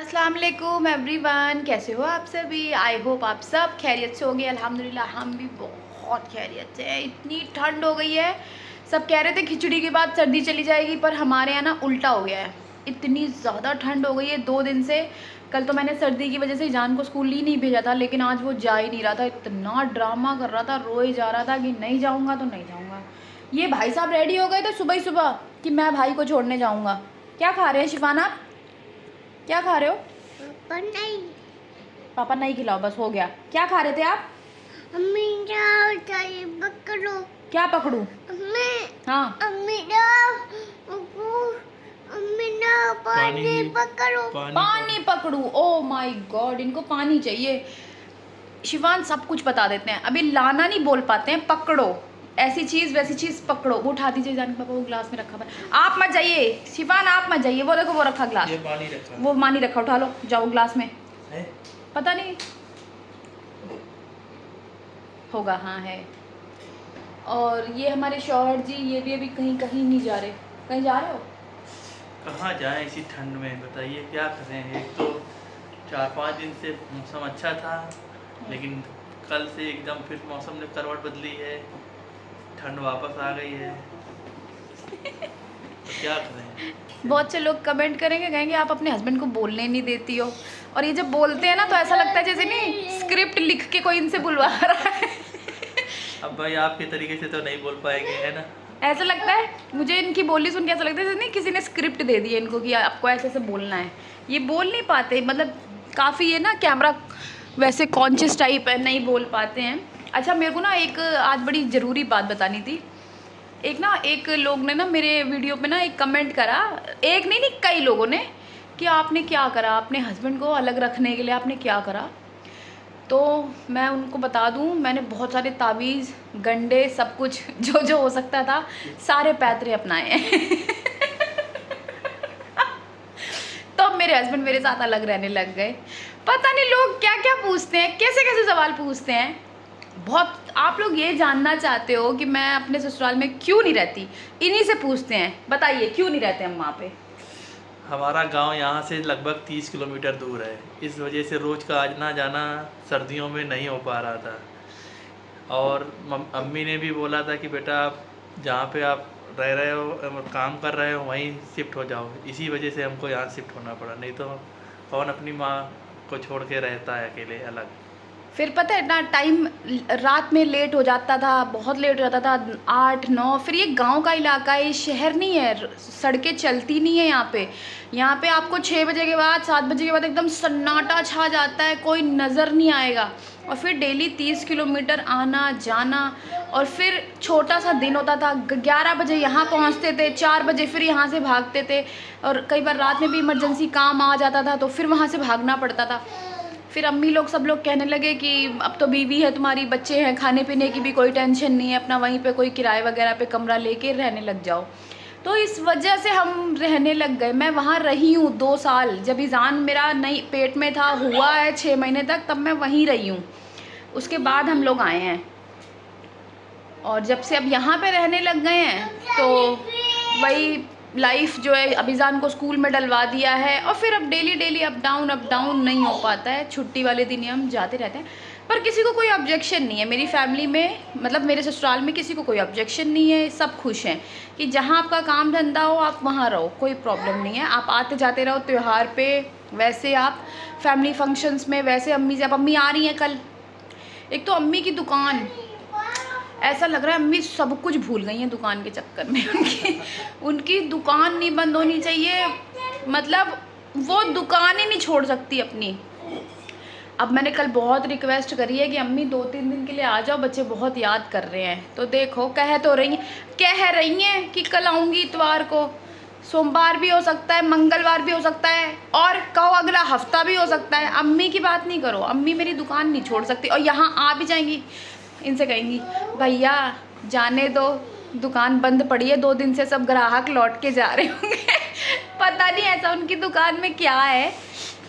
अस्सलाम वालेकुम एवरीवन, कैसे हो आप सभी। आई होप आप सब खैरियत से होंगे। अल्हम्दुलिल्लाह हम भी बहुत खैरियत से हैं। इतनी ठंड हो गई है, सब कह रहे थे खिचड़ी के बाद सर्दी चली जाएगी, पर हमारे यहाँ ना उल्टा हो गया है। इतनी ज़्यादा ठंड हो गई है 2 दिन से। कल तो मैंने सर्दी की वजह से जान को स्कूल ही नहीं भेजा था, लेकिन आज वो जा ही नहीं रहा था। इतना ड्रामा कर रहा था, रोए जा रहा था कि नहीं जाऊँगा तो नहीं जाऊँगा। ये भाई साहब रेडी हो गए थे सुबह ही सुबह कि मैं भाई को छोड़ने जाऊँगा। क्या खा रहे हैं शिफाना, क्या खा रहे हो। पर नहीं। पापा नहीं खिलाओ, बस हो गया। क्या खा रहे थे आप। अम्मी जाओ चाहिए पकड़ो। क्या पकड़ू। अम्मी। हाँ अम्मी जाओ। अम्मी ना पानी पकड़ो। पानी पकड़ू। ओ माय गॉड, इनको पानी चाहिए। शिवान सब कुछ बता देते हैं, अभी लाना नहीं बोल पाते हैं। पकड़ो, ऐसी चीज़ वैसी चीज़ पकड़ो। वो उठा दीजिए जान पापा, वो ग्लास में रखा हुआ है। आप मत जाइए शिवान, आप मत जाइए। वो देखो वो रखा ग्लास, वो पानी रखा, उठा लो जाओ ग्लास में है? पता नहीं होगा, हाँ है। और ये हमारे शौहर जी, ये भी अभी कहीं कहीं नहीं जा रहे। कहीं जा रहे हो। कहाँ जाएं इसी ठंड में, बताइए क्या करें। एक तो 4-5 दिन से मौसम अच्छा था, लेकिन कल से एकदम फिर मौसम ने करवट बदली है, ठंड वापस आ गई है। तो क्या करें। बहुत से लोग कमेंट करेंगे, कहेंगे आप अपने हस्बैंड को बोलने नहीं देती हो। और ये जब बोलते हैं ना तो ऐसा लगता है जैसे नहीं स्क्रिप्ट लिख के कोई इनसे बुलवा रहा है। अब भाई आपके तरीके से तो नहीं बोल पाएंगे, है ना। ऐसा लगता है मुझे, इनकी बोली सुन के ऐसा लगता है जैसे नहीं किसी ने स्क्रिप्ट दे दी है इनको कि आपको ऐसे ऐसे बोलना है। ये बोल नहीं पाते, मतलब काफ़ी ये ना कैमरा वैसे कॉन्शियस टाइप है, नहीं बोल पाते हैं। अच्छा, मेरे को ना एक आज बड़ी ज़रूरी बात बतानी थी। एक लोग ने ना मेरे वीडियो पे ना एक कमेंट करा, एक नहीं कई लोगों ने, कि आपने क्या करा, अपने हस्बैंड को अलग रखने के लिए आपने क्या करा। तो मैं उनको बता दूं, मैंने बहुत सारे तावीज़ गंडे सब कुछ जो जो हो सकता था सारे पैतरे अपनाए हैं। तो अब मेरे हस्बैंड मेरे साथ अलग रहने लग गए। पता नहीं लोग क्या क्या पूछते हैं, कैसे कैसे सवाल पूछते हैं। बहुत आप लोग ये जानना चाहते हो कि मैं अपने ससुराल में क्यों नहीं रहती, इन्हीं से पूछते हैं। बताइए क्यों नहीं रहते हम वहाँ पे। हमारा गांव यहाँ से लगभग 30 किलोमीटर दूर है, इस वजह से रोज़ का आना जाना सर्दियों में नहीं हो पा रहा था। और अम्मी ने भी बोला था कि बेटा आप जहाँ पे आप रह रहे हो, काम कर रहे हो, वहीं शिफ्ट हो जाओ। इसी वजह से हमको यहाँ शिफ्ट होना पड़ा, नहीं तो कौन अपनी माँ को छोड़ के रहता है अकेले अलग। फिर पता है ना, टाइम रात में लेट हो जाता था, बहुत लेट हो जाता था, 8-9। फिर ये गांव का इलाका है, ये शहर नहीं है, सड़कें चलती नहीं है यहाँ पे। यहाँ पे आपको 6 बजे के बाद 7 बजे के बाद एकदम सन्नाटा छा जाता है, कोई नज़र नहीं आएगा। और फिर डेली 30 किलोमीटर आना जाना। और फिर छोटा सा दिन होता था, 11 बजे यहाँ पहुँचते थे, 4 बजे फिर यहाँ से भागते थे। और कई बार रात में भी इमरजेंसी काम आ जाता था तो फिर वहाँ से भागना पड़ता था। फिर अम्मी लोग सब लोग कहने लगे कि अब तो बीवी है तुम्हारी, बच्चे हैं, खाने पीने की भी कोई टेंशन नहीं है, अपना वहीं पे कोई किराए वगैरह पे कमरा लेके रहने लग जाओ। तो इस वजह से हम रहने लग गए। मैं वहाँ रही हूँ 2 साल, जब ईजान मेरा नहीं पेट में था, हुआ है 6 महीने तक, तब मैं वहीं रही हूँ। उसके बाद हम लोग आए हैं, और जब से अब यहाँ पे रहने लग गए हैं तो वही लाइफ जो है, अभिजान को स्कूल में डलवा दिया है। और फिर अब डेली अप डाउन नहीं हो पाता है। छुट्टी वाले दिन ही हम जाते रहते हैं, पर किसी को कोई ऑब्जेक्शन नहीं है मेरी फैमिली में, मतलब मेरे ससुराल में किसी को कोई ऑब्जेक्शन नहीं है। सब खुश हैं कि जहाँ आपका काम धंधा हो आप वहाँ रहो, कोई प्रॉब्लम नहीं है। आप आते जाते रहो त्यौहार पे, वैसे आप फैमिली फंक्शंस में, वैसे अम्मी से, अब अम्मी आ रही हैं कल। एक तो अम्मी की दुकान, ऐसा लग रहा है अम्मी सब कुछ भूल गई हैं दुकान के चक्कर में। उनकी दुकान नहीं बंद होनी चाहिए, मतलब वो दुकान ही नहीं छोड़ सकती अपनी। अब मैंने कल बहुत रिक्वेस्ट करी है कि अम्मी 2-3 दिन के लिए आ जाओ, बच्चे बहुत याद कर रहे हैं। तो देखो कह रही हैं कि कल आऊँगी इतवार को, सोमवार भी हो सकता है, मंगलवार भी हो सकता है, और कहो अगला हफ्ता भी हो सकता है। अम्मी की बात नहीं करो, अम्मी मेरी दुकान नहीं छोड़ सकती। और यहाँ आ भी जाएंगी, इनसे कहेंगी भैया जाने दो, दुकान बंद पड़ी है 2 दिन से, सब ग्राहक लौट के जा रहे होंगे। पता नहीं ऐसा उनकी दुकान में क्या है,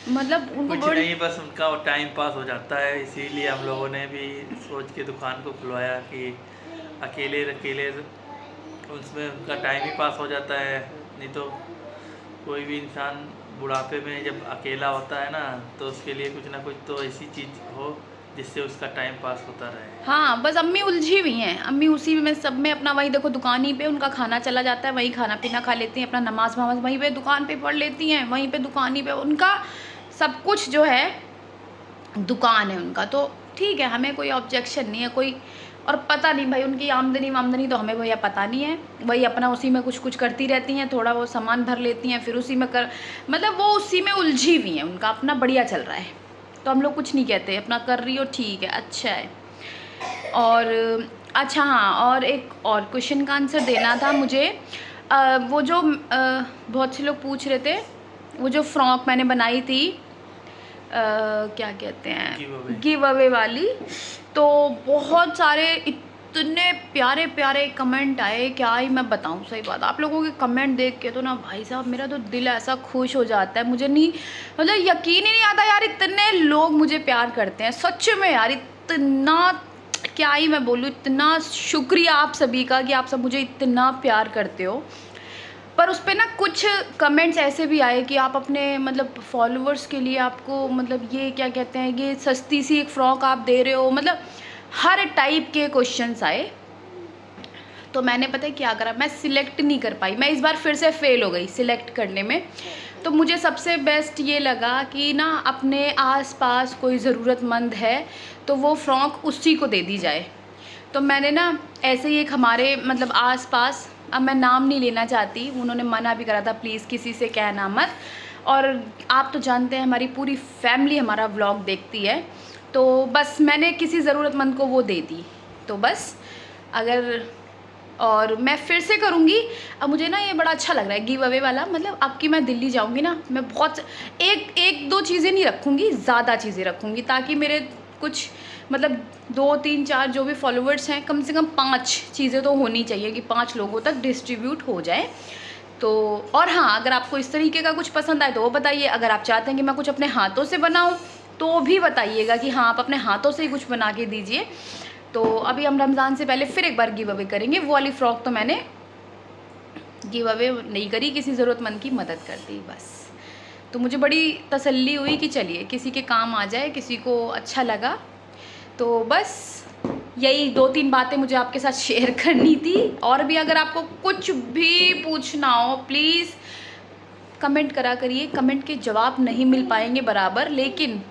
मतलब उनको कुछ नहीं, बस उनका टाइम पास हो जाता है। इसीलिए हम लोगों ने भी सोच के दुकान को खुलवाया कि अकेले उसमें उनका टाइम ही पास हो जाता है। नहीं तो कोई भी इंसान बुढ़ापे में जब अकेला होता है ना, तो उसके लिए कुछ ना कुछ तो ऐसी चीज़ हो जिससे उसका टाइम पास होता रहे। हाँ, बस अम्मी उलझी हुई हैं। अम्मी उसी में सब में अपना, वही देखो दुकान ही पे उनका खाना चला जाता है, वहीं खाना पीना खा लेती हैं, अपना नमाज वमाज वहीं पे दुकान पे पढ़ लेती हैं, वहीं पे दुकान ही पे उनका सब कुछ जो है, दुकान है उनका। तो ठीक है, हमें कोई ऑब्जेक्शन नहीं है कोई। और पता नहीं भाई उनकी आमदनी तो हमें भैया पता नहीं है। वही अपना उसी में कुछ कुछ करती रहती हैं, थोड़ा वो सामान भर लेती हैं, फिर उसी में मतलब वो उसी में उलझी हुई हैं, उनका अपना बढ़िया चल रहा है। तो हम लोग कुछ नहीं कहते, अपना कर रही हो ठीक है, अच्छा है। और अच्छा हाँ, और एक और क्वेश्चन का आंसर देना था मुझे। वो जो बहुत से लोग पूछ रहे थे, वो जो फ्रॉक मैंने बनाई थी, क्या कहते हैं, गिव अवे वाली, तो बहुत सारे इतने प्यारे प्यारे कमेंट आए, क्या ही मैं बताऊं। सही बात, आप लोगों के कमेंट देख के तो ना भाई साहब मेरा तो दिल ऐसा खुश हो जाता है, मुझे नहीं मतलब यकीन ही नहीं आता यार, इतने लोग मुझे प्यार करते हैं सच में यार। इतना क्या ही मैं बोलूँ, इतना शुक्रिया आप सभी का कि आप सब मुझे इतना प्यार करते हो। पर उस पर ना कुछ कमेंट्स ऐसे भी आए कि आप अपने मतलब फॉलोअर्स के लिए आपको मतलब ये क्या कहते हैं, ये सस्ती सी एक फ़्रॉक आप दे रहे हो, मतलब हर टाइप के क्वेश्चंस आए। तो मैंने पता है क्या करा, मैं सिलेक्ट नहीं कर पाई, मैं इस बार फिर से फ़ेल हो गई सिलेक्ट करने में। तो मुझे सबसे बेस्ट ये लगा कि ना अपने आसपास कोई ज़रूरतमंद है तो वो फ़्रॉक उसी को दे दी जाए। तो मैंने ना ऐसे ही एक हमारे मतलब आसपास, अब मैं नाम नहीं लेना चाहती, उन्होंने मना भी करा था प्लीज़ किसी से कहना मत। और आप तो जानते हैं हमारी पूरी फैमिली हमारा व्लॉग देखती है, तो बस मैंने किसी ज़रूरतमंद को वो दे दी। तो बस अगर, और मैं फिर से करूँगी। अब मुझे ना ये बड़ा अच्छा लग रहा है गिव अवे वाला, मतलब अब की मैं दिल्ली जाऊँगी ना, मैं बहुत एक दो चीज़ें नहीं रखूँगी, ज़्यादा चीज़ें रखूँगी, ताकि मेरे कुछ मतलब 2 3 4 जो भी फॉलोअर्स हैं, कम से कम 5 चीज़ें तो होनी चाहिए कि 5 लोगों तक डिस्ट्रीब्यूट हो जाए। तो और हाँ, अगर आपको इस तरीके का कुछ पसंद आए तो वो बताइए। अगर आप चाहते हैं कि मैं कुछ अपने हाथों से बनाऊँ तो भी बताइएगा कि हाँ आप अपने हाथों से ही कुछ बना के दीजिए। तो अभी हम रमज़ान से पहले फिर एक बार गिव अवे करेंगे। वो वाली फ़्रॉक तो मैंने गिव अवे नहीं करी, किसी ज़रूरतमंद की मदद कर दी बस। तो मुझे बड़ी तसल्ली हुई कि चलिए किसी के काम आ जाए, किसी को अच्छा लगा। तो बस यही 2-3 बातें मुझे आपके साथ शेयर करनी थी। और भी अगर आपको कुछ भी पूछना हो प्लीज़ कमेंट करा करिए। कमेंट के जवाब नहीं मिल पाएंगे बराबर, लेकिन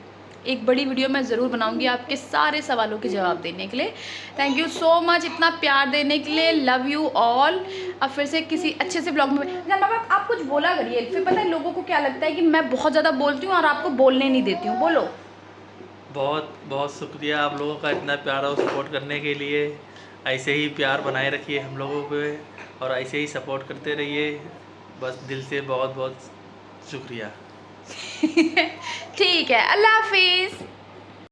एक बड़ी वीडियो मैं ज़रूर बनाऊंगी आपके सारे सवालों के जवाब देने के लिए। थैंक यू सो मच इतना प्यार देने के लिए, लव यू ऑल। अब फिर से किसी अच्छे से ब्लॉग में आप कुछ बोला करिए, फिर पता है लोगों को क्या लगता है कि मैं बहुत ज़्यादा बोलती हूँ और आपको बोलने नहीं देती हूँ। बोलो। बहुत बहुत शुक्रिया आप लोगों का इतना प्यार और सपोर्ट करने के लिए। ऐसे ही प्यार बनाए रखिए हम लोगों पे और ऐसे ही सपोर्ट करते रहिए। बस दिल से बहुत बहुत शुक्रिया। ठीक है, अल्लाह हाफिज़।